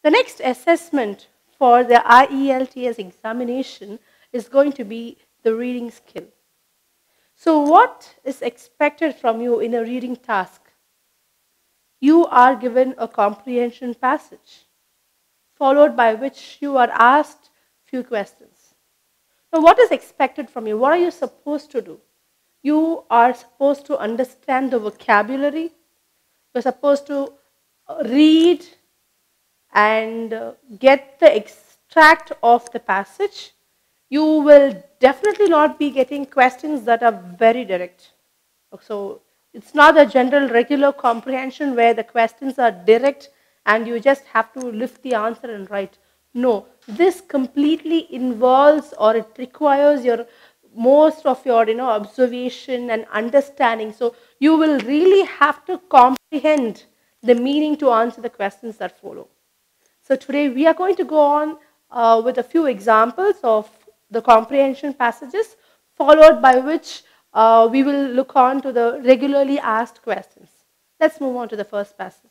The next assessment for the IELTS examination is going to be the reading skill. So what is expected from you in a reading task? You are given a comprehension passage, followed by which you are asked few questions. Now, what is expected from you? What are you supposed to do? You are supposed to understand the vocabulary. You're supposed to read and get the extract of the passage. You will definitely not be getting questions that are very direct. So it's not a general regular comprehension where the questions are direct and you just have to lift the answer and write. No, this completely involves or it requires your most of your observation and understanding. So you will really have to comprehend the meaning to answer the questions that follow. So today we are going to go on with a few examples of the comprehension passages, followed by which we will look on to the regularly asked questions. Let's move on to the first passage.